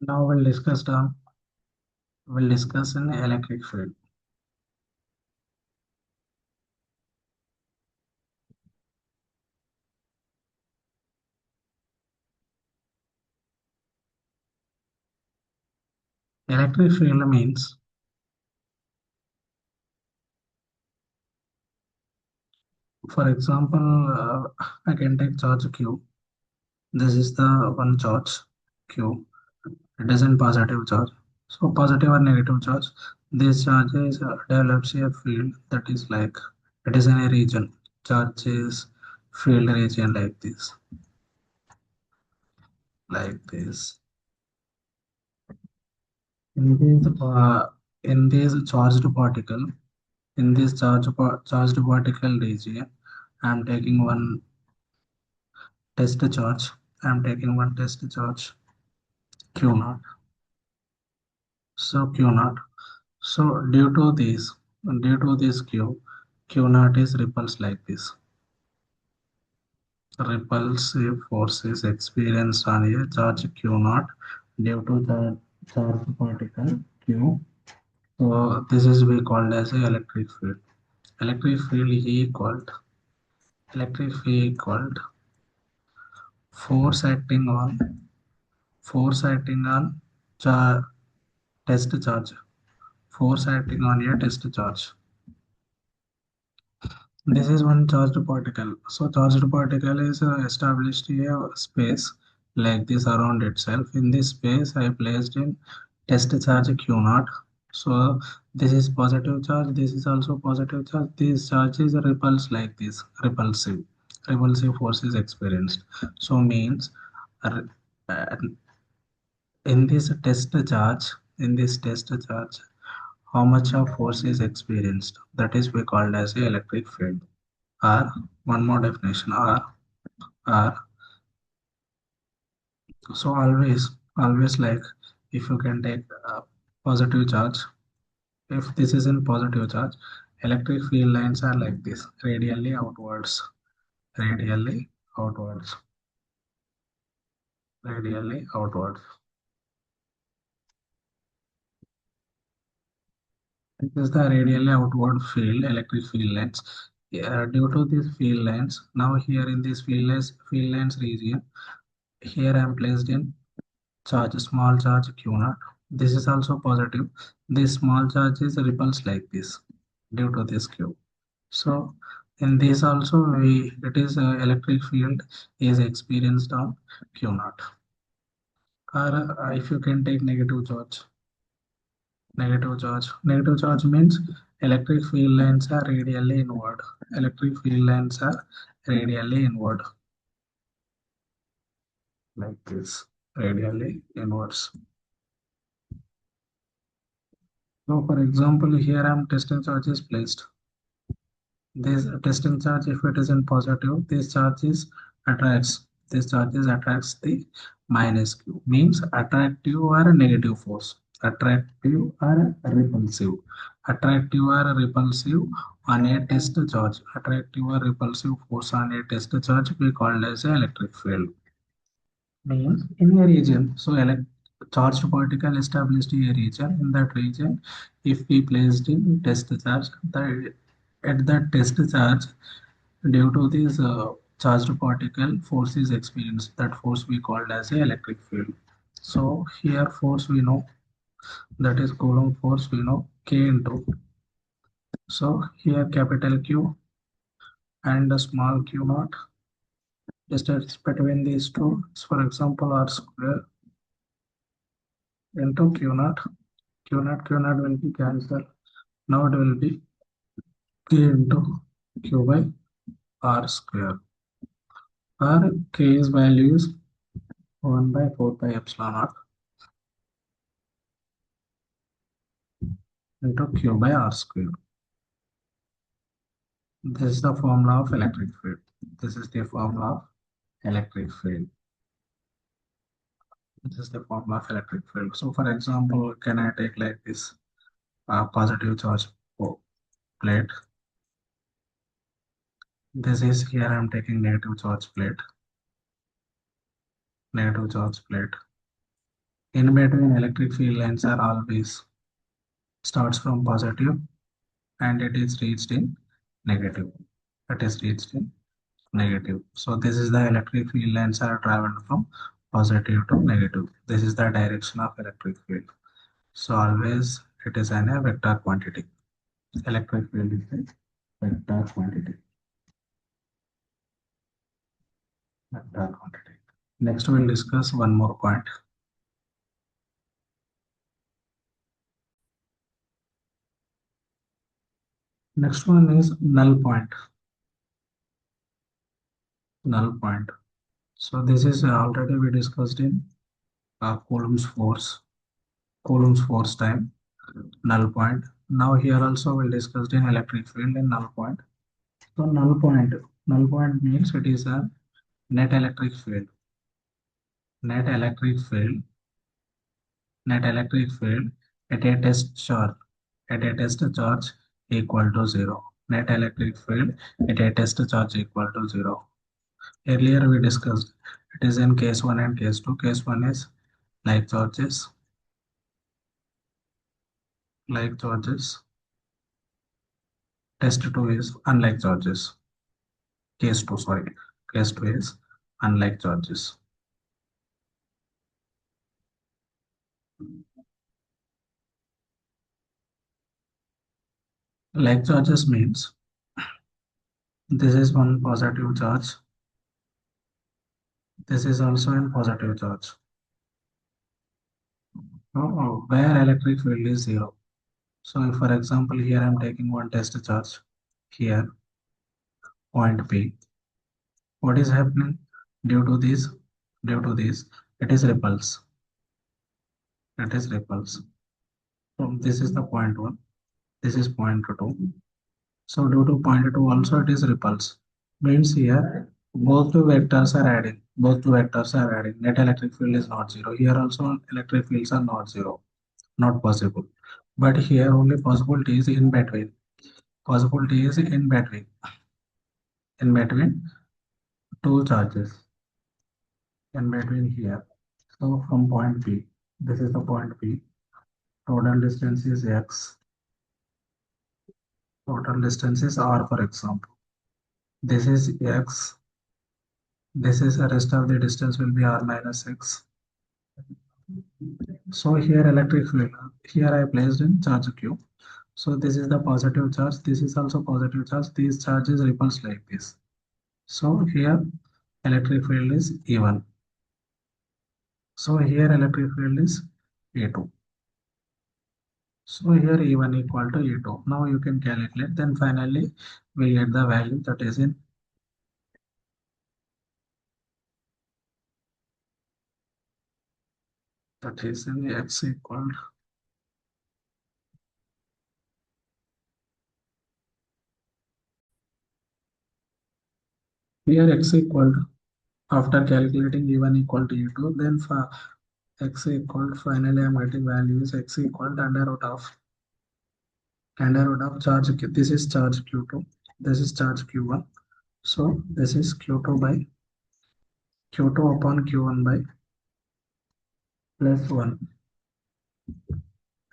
Now we'll discuss an electric field. Electric field means, for example, I can take charge Q. This is the one charge Q. It is in positive charge. So positive or negative charge. This charge is develops a field that is like it is in a region. Charge is field region like this. In this charged particle, in this charged particle region, I am taking one test charge. I am taking one test charge Q naught. So Q naught. So due to this Q naught is repulsed like this. Repulsive forces experienced on a charge Q naught due to the charged particle Q. So this is we called as a electric field. Electric field equaled force acting on force acting on char, test charge. Force acting on a test charge. This is one charged particle. So charged particle is established a space like this around itself. In this space, I placed in test charge Q naught. So this is positive charge. This is also positive charge. This charge is repulsed like this. Repulsive force is experienced. So means uh, in this test charge, how much of force is experienced? That is we called as a electric field. Or one more definition, or so always like if you can take positive charge, if this is in positive charge, electric field lines are like this, radially outwards, radially outwards. This is the radially outward field, electric field lines. Due to these field lines, now here in this field lines region, here I am placed in small charge q naught. This is also positive. This small charge is repulsed like this due to this q. So in this also it is electric field is experienced on q naught. Or if you can take negative charge means electric field lines are radially inward. Electric field lines are radially inward like this, radially inwards. So for example, here I am testing charge is placed. This testing charge, if it is in positive, this charge is attracts the minus q, means attractive or negative force. Attractive or repulsive. Attractive or repulsive on a test charge. Attractive or repulsive force on a test charge we called as an electric field. Means in a region. So charged particle established a region. In that region, if we placed in test charge, at that test charge, due to this charged particle, force is experienced. That force we called as a electric field. So here force we know, that is Coulomb force we know, K into. So here capital Q and the small q naught. Distance between these two, for example, r square into q naught. Q naught will be cancelled. Now it will be k into q by r square. Or k's value is 1 by 4 pi epsilon naught into q by r square. This is the formula of electric field. This is the formula of electric field. This is the formula of electric field. So for example, can I take like this positive charge plate? This is here I am taking negative charge plate. Negative charge plate. In between, electric field lines are always starts from positive and it is reached in negative. It is reached in negative. So this is the electric field lines are traveled from positive to negative. This is the direction of electric field. So always it is an a vector quantity. Electric field is a vector quantity. Vector quantity. Next we'll discuss one more point. Next one is null point. Null point. So this is already we discussed in Coulomb's force. Coulomb's force time null point. Now here also we'll discuss in electric field in null point. So null point means it is a net electric field. Net electric field, net electric field at a test charge, at a test charge equal to zero. Net electric field at a test charge equal to zero. Earlier we discussed it is in case 1 and case 2. Case 1 is like charges, like charges. Test 2 is unlike charges. Case 2, sorry. Case 2 is unlike charges. Like charges means this is one positive charge. This is also a positive charge. Where electric field is zero. So if for example here I am taking one test charge here, point P. What is happening due to this? Due to this, it is repulse. It is repulse. So this is the point one. This is point two. So due to point two also it is repulse. Means here both two vectors are adding. Both two vectors are adding. Net electric field is not zero. Here also electric fields are not zero. Not possible. But here only possibility is in between. Possibility is in between two charges. In between here. So from point P, this is the point P. Total distance is x. Total distance is r, for example. This is x. This is the rest of the distance will be r minus x. So here electric field. Here I placed in charge q. So this is the positive charge. This is also positive charge. These charges repulse like this. So here electric field is E1. So here electric field is E2. So here E1 equal to E2. Now you can calculate. Then finally we get the value that is in x equal. Here x equal after calculating E1 equal to E2. Then for x equal finally I'm getting value is x equal to under root of charge q. This is charge q2. This is charge q1. So this is q2 by q2 upon q1 by plus 1.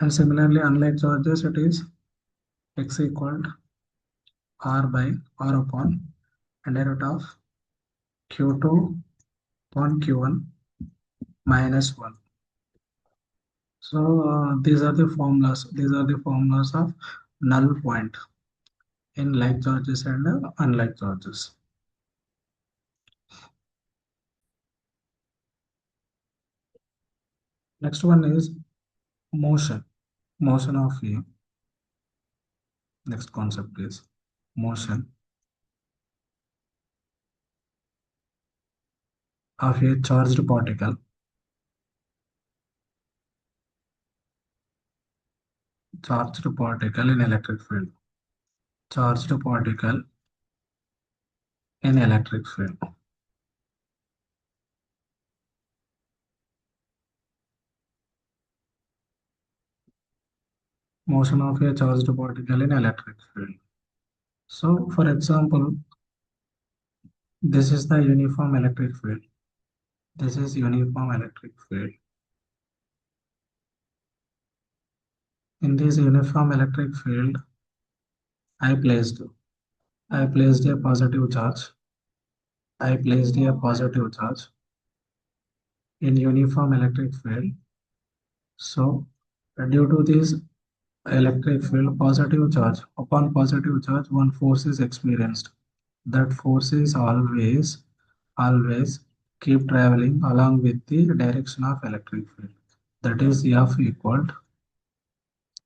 And similarly, unlike charges, it is x equal to r by r upon under root of q2 upon q1 minus 1. So these are the formulas. These are the formulas of null point in like charges and unlike charges. Next one is motion. Motion of a. Next concept is motion of a charged particle. Charged particle in electric field. Charged particle in electric field. Motion of a charged particle in electric field. So, for example, this is the uniform electric field. This is uniform electric field. In this uniform electric field, I placed I placed a positive charge. I placed a positive charge in uniform electric field. So due to this electric field positive charge, upon positive charge, one force is experienced. That force is always keep traveling along with the direction of electric field. That is F equal to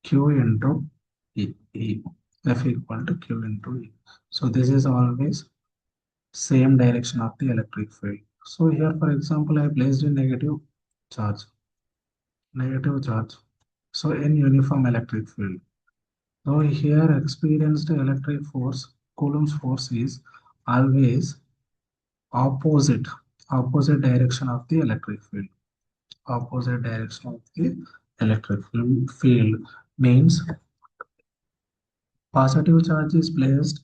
Q into E. F equal to Q into E. So this is always same direction of the electric field. So here, for example, I placed a charge, negative charge. So in uniform electric field. So here experienced electric force, Coulomb's force is always opposite, opposite direction of the electric field. Opposite direction of the electric field means positive charge is placed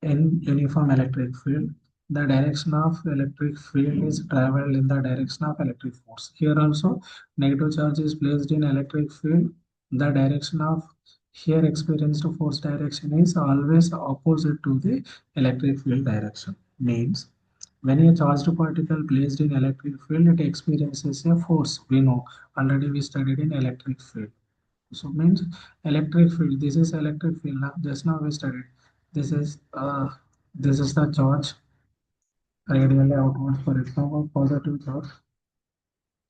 in uniform electric field, the direction of electric field is traveled in the direction of electric force. Here also, negative charge is placed in electric field. The direction of here experienced force direction is always opposite to the electric field direction. Means when a charged particle placed in electric field, it experiences a force. We know already we studied in electric field. So means electric field. This is electric field. Now, just now we studied. This is uh, this is the charge radially outwards. For example, positive charge.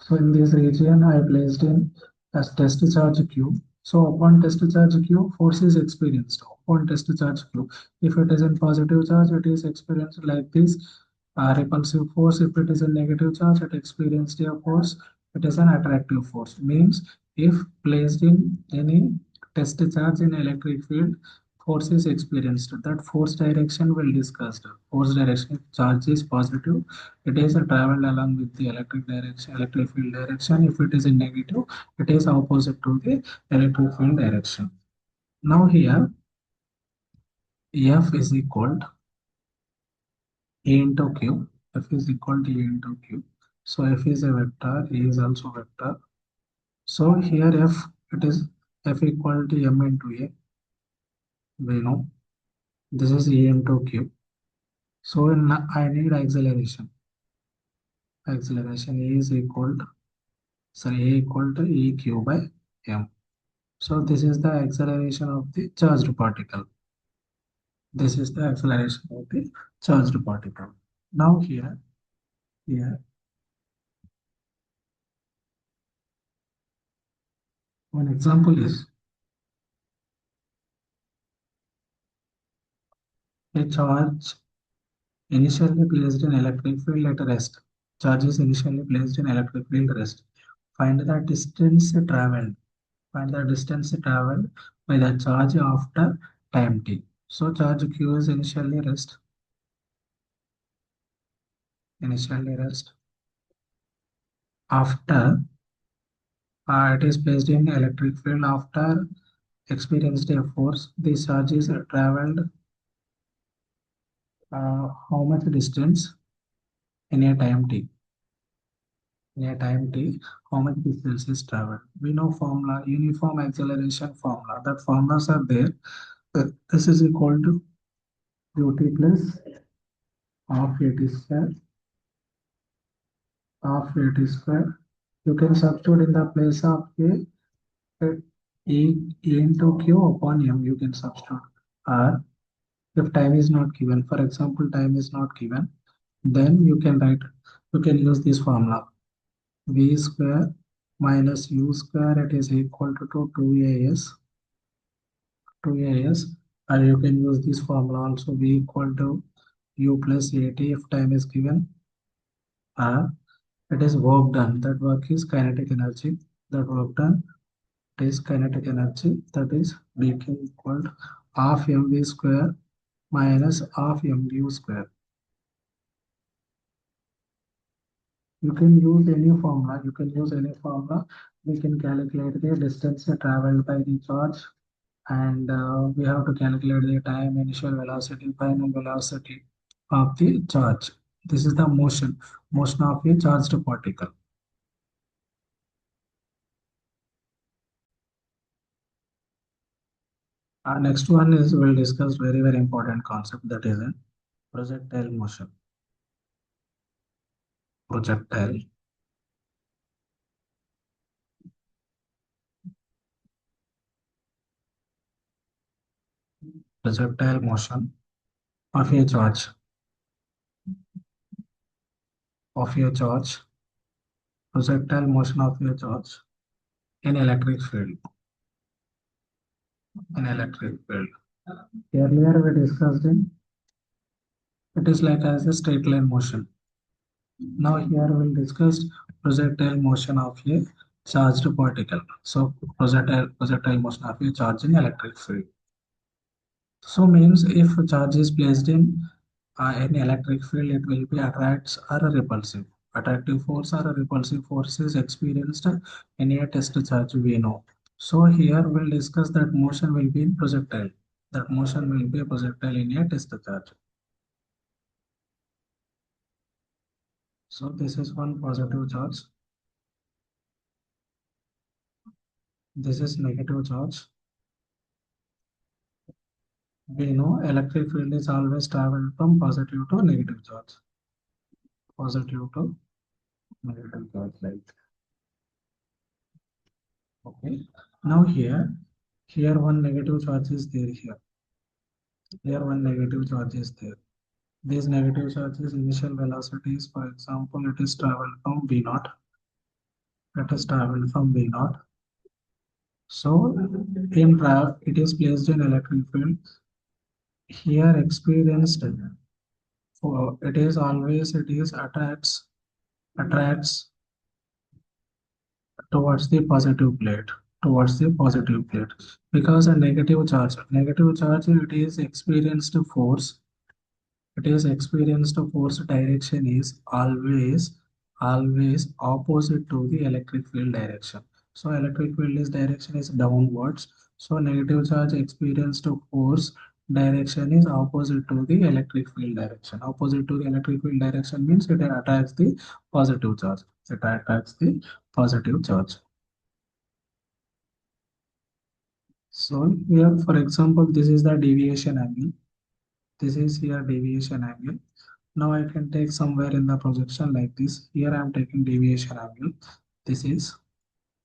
So in this region, I placed in as test charge Q. So upon test charge Q, force is experienced. Upon test charge Q, if it is in positive charge, it is experienced like this repulsive force. If it is a negative charge, it experienced a force. It is an attractive force. Means if placed in any test charge in electric field, force is experienced. That force direction will discuss. Force direction, if charge is positive, it is traveled along with the electric direction, electric field direction. If it is in negative, it is opposite to the electric field direction. Now here, F is equal to E into Q. F is equal to E into Q. So F is a vector, E is also vector. So here F, it is F equal to M into A. We know this is E into Q. So I need acceleration. Acceleration E is equal to, sorry, A equal to EQ by M. So this is the acceleration of the charged particle. This is the acceleration of the charged particle. Now here, one example is a charge initially placed in electric field at rest. Charge is initially placed in electric field rest. Find the distance traveled. Find the distance traveled by the charge after time t. So charge q is initially rest. Initially rest. After it is placed in electric field after experienced a force. These charges traveled how much distance in a time t? In a time t, how much distance is traveled? We know formula, uniform acceleration formula. That formulas are there. This is equal to ut plus half at square, half at square. You can substitute in the place of a e into q upon m. You can substitute. Or if time is not given, for example, time is not given, then you can use this formula v square minus u square, it is equal to 2as, or you can use this formula also v equal to u plus at if time is given, or it is work done, that work is kinetic energy, that work done, it is kinetic energy, that is dq equal to half mv square minus half mu square. You can use any formula. You can use any formula. We can calculate the distance traveled by the charge, and we have to calculate the time, initial velocity, final velocity of the charge. This is the motion of a charged particle. Next one is we'll discuss very important concept, that is a projectile motion. Projectile projectile motion of a charge of a charge projectile motion of a charge in electric field. In electric field. Earlier we discussed in it is like as a straight line motion. Now here we'll discuss projectile motion of a charged particle. So projectile motion of a charge in electric field. So means if a charge is placed in an electric field, it will be attracts or repulsive. Attractive force or repulsive force is experienced in a test charge, we know. So here we'll discuss that motion will be in projectile. That motion will be a projectile in a test charge. So this is one positive charge. This is negative charge. We know electric field is always traveled from positive to negative charge. Positive to negative charge, right? Okay. Now here one negative charge is there here. Here one negative charge is there. These negative charges initial velocities, for example, it is traveled from V naught. It is traveled from V naught. So it is placed in electric field. Here experienced for it is always it is attracts towards the positive plate, because a negative charge it is experienced force, it is experienced force direction is always opposite to the electric field direction. So electric field is direction is downwards, so negative charge experienced force direction is opposite to the electric field direction. Opposite to the electric field direction means it attacks the positive charge. It attacks the positive charge. So here, for example, this is the deviation angle. This is here deviation angle. Now I can take somewhere in the projection like this. Here I am taking deviation angle. This is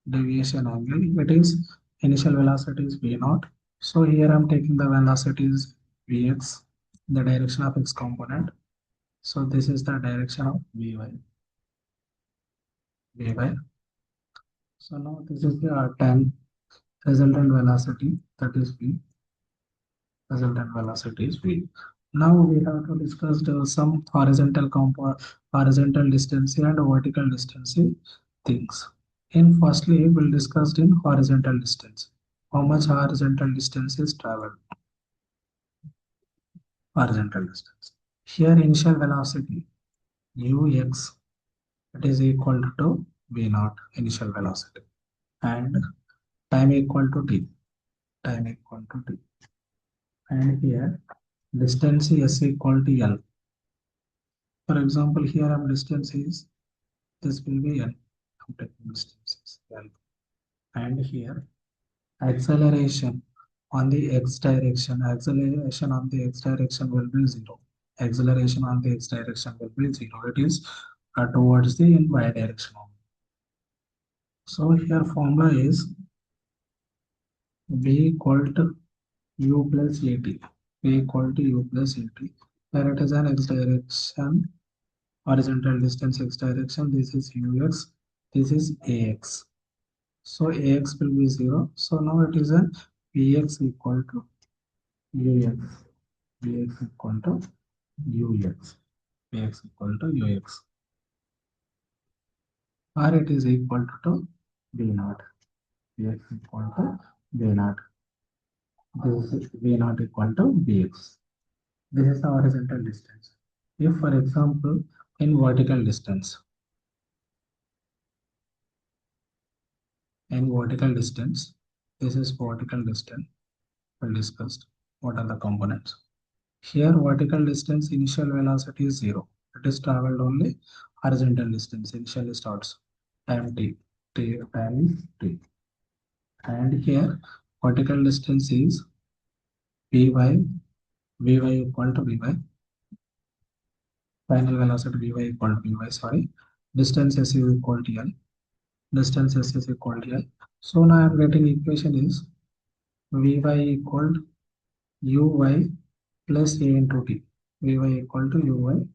deviation angle. It is initial velocity is v naught. So here I am taking the velocity is vx, the direction of x component. So this is the direction of vy. So now this is the tan resultant velocity, that is v. Resultant velocity is v. Now we have to discuss some horizontal distance and vertical distance things. In firstly, we'll discuss in horizontal distance. How much horizontal distance is traveled? Horizontal distance. Here initial velocity ux, it is equal to v naught initial velocity, and time equal to t. Time equal to t. And here distance is equal to l. For example, here I'm distance is this will be l. I'm taking distance is l. And here acceleration on the x direction. Acceleration on the x direction will be zero. Acceleration on the x direction will be zero. It is towards the in y direction. So here formula is v equal to u plus at. V equal to u plus at. Where it is an x direction, horizontal distance x direction. This is ux. This is ax. So ax will be 0. So now it is a vx equal to ux. Vx equal to ux. Vx equal to ux. Or it is equal to v naught. Vx equal to v naught. This is v naught equal to vx. This is the horizontal distance. If, for example, in vertical distance, this is vertical distance. We discussed what are the components. Here vertical distance initial velocity is 0. It is traveled only horizontal distance initially starts time t. Time is t. And here vertical distance is Vy equal to Vy, final velocity Vy equal to Vy, sorry, distance s is equal to L, distance s is equal to L. So now I am getting equation is Vy equal to Uy plus A into T. Vy equal to Uy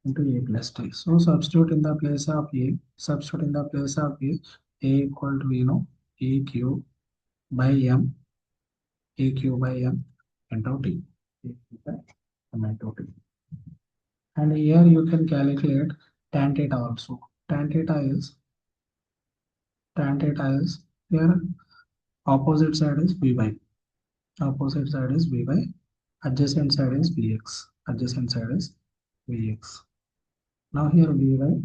into A plus T. So substitute in the place of A, substitute in the place of A equal to, EQ by M, EQ by M into T. EQ by M into T. And here you can calculate tan theta also. Tan theta is, tan theta is here opposite side is Vy. Opposite side is Vy. Adjacent side is Vx. Adjacent side is Vx. Now here Vy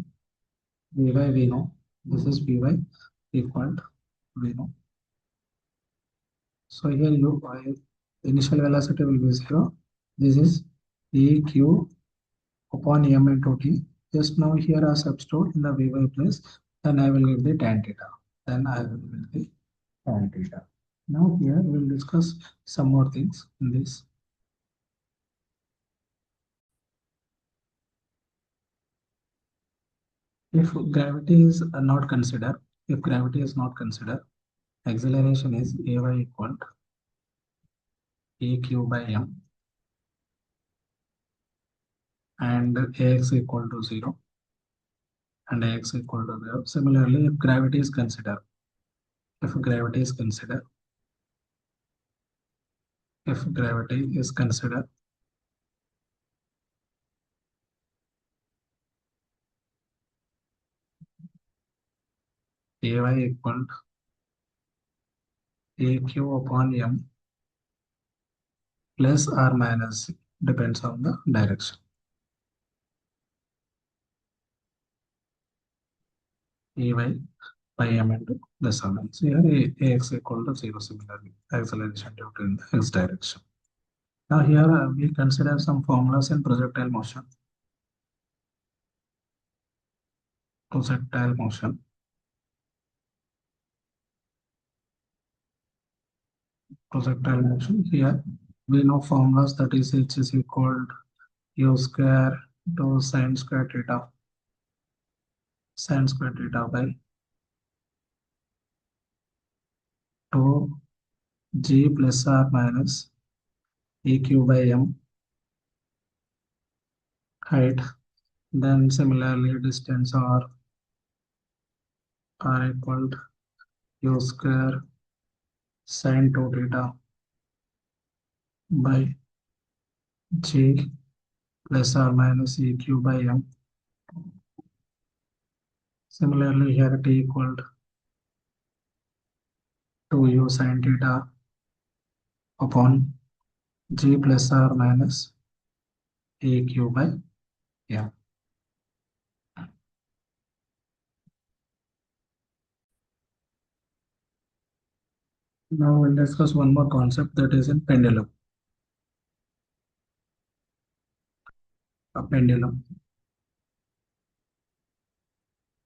we know. This is Vy equal to we know. So here initial velocity will be 0. This is EQ upon M into T. Just now here I substitute in the Vy place. Then I will get the tan theta. Then I will get the tan theta. Now here we will discuss some more things in this. If gravity is not considered, if gravity is not considered, acceleration is Ay equal to EQ by M and Ax equal to 0 and Ax equal to 0. Similarly, if gravity is considered, if gravity is considered, if gravity is considered, Ay equal to AQ upon M plus or minus C, depends on the direction. Ay by M into the sum. So here Ax equal to 0 similarly, acceleration due to in the x direction. Now here we consider some formulas in projectile motion. Projectile motion. Projectile motion. Here we know formulas, that is h is equal to u square to sine square theta by 2 g plus or minus eq by m height. Then similarly distance r equal to u square sine 2 theta by g plus or minus eq by m. Similarly here t equal to 2u sine theta upon g plus or minus eq by m. Now we'll discuss one more concept, that is in pendulum. A pendulum,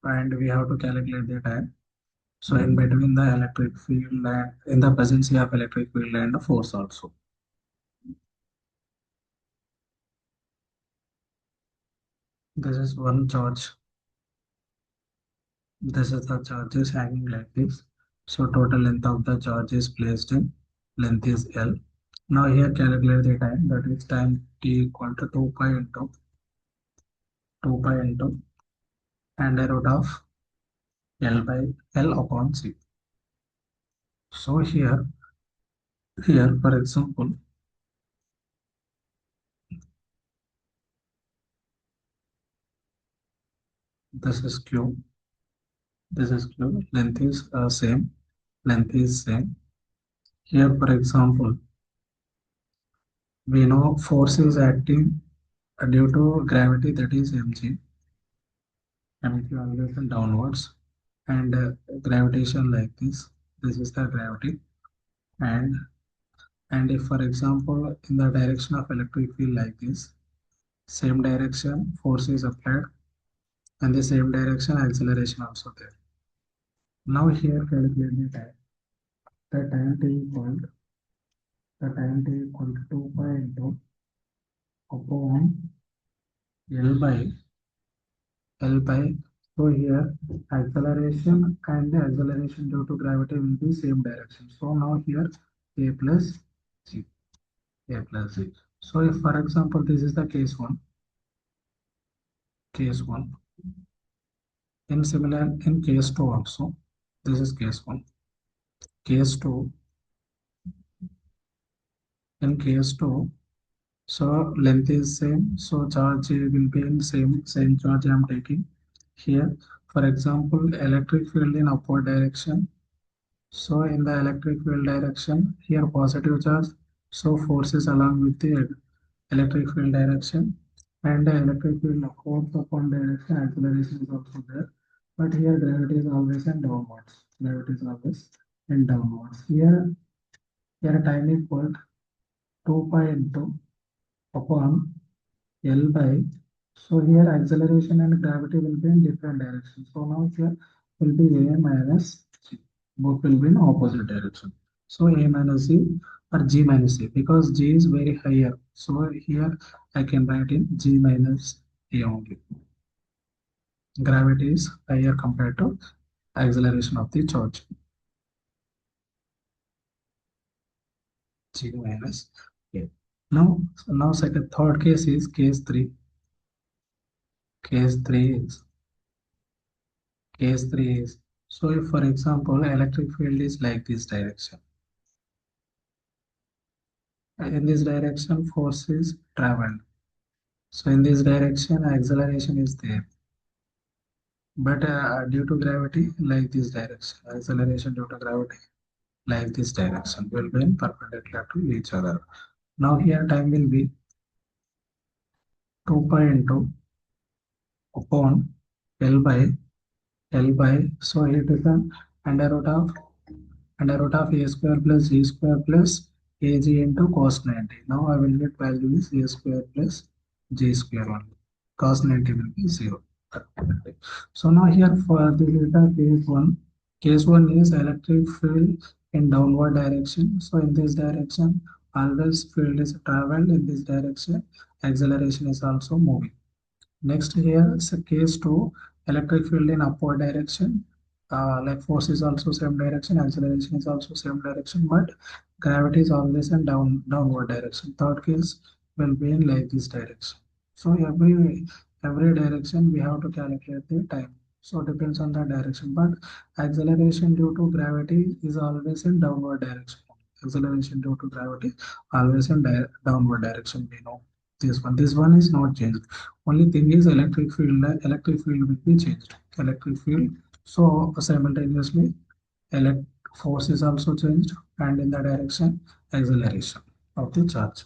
and we have to calculate the time. So in between the electric field and in the presence of electric field and the force also. This is one charge. This is the charge is hanging like this. So total length of the charge is placed in, length is L. Now here calculate the time, that is time t equal to 2 pi into under root of L by L upon C. So here for example, this is Q, this is Q, length is same, length is same. Here for example, we know force is acting due to gravity, that is mg, always downwards, and gravitation like this. This is the gravity, and if for example in the direction of electric field like this, same direction force is applied, and the same direction acceleration also there. Now here calculate the time. The time t equal the time t equal to 2 pi into upon L by L by. So here acceleration and the acceleration due to gravity will be same direction. So now here a plus g, a plus g. So if for example this is the case one, in similar in case two also, this is case one, case two, in case two. So length is same, so charge will be in same charge I am taking here. For example, electric field in upward direction. So in the electric field direction, here positive charge. So force is along with the electric field direction, and the electric field force upon direction acceleration is also there. But here gravity is always in downwards. Gravity is always in downwards. Here time equal 2 pi into upon L by. So here acceleration and gravity will be in different directions. So now here will be A minus G. Both will be in opposite direction. So A minus G or G minus A, because G is very higher. So here I can write in G minus A only. Gravity is higher compared to acceleration of the charge. G minus A. Now second third case is case 3. Case 3 is Case 3 is, so if for example electric field is like this direction, in this direction force is traveled, so in this direction acceleration is there, but due to gravity like this direction, acceleration due to gravity like this direction will be in perpendicular to each other. Now here time will be 2 pi into upon L by so it is an under root of a square plus g square plus ag into cos 90. Now I will get value is a square plus g square only. Cos 90 will be 0. So now here for this is the case 1. Case 1 is electric field in downward direction. So in this direction, always field is traveled in this direction. Acceleration is also moving. Next here is a case 2, electric field in upward direction. Like force is also same direction, acceleration is also same direction, but gravity is always in downward direction. Third case will be in like this direction. So every direction we have to calculate the time. So depends on the direction, but acceleration due to gravity is always in downward direction. Acceleration due to gravity always in downward direction. We know this one is not changed. Only thing is electric field will be changed. Electric field. So simultaneously elect force is also changed, and in the direction acceleration of the charge.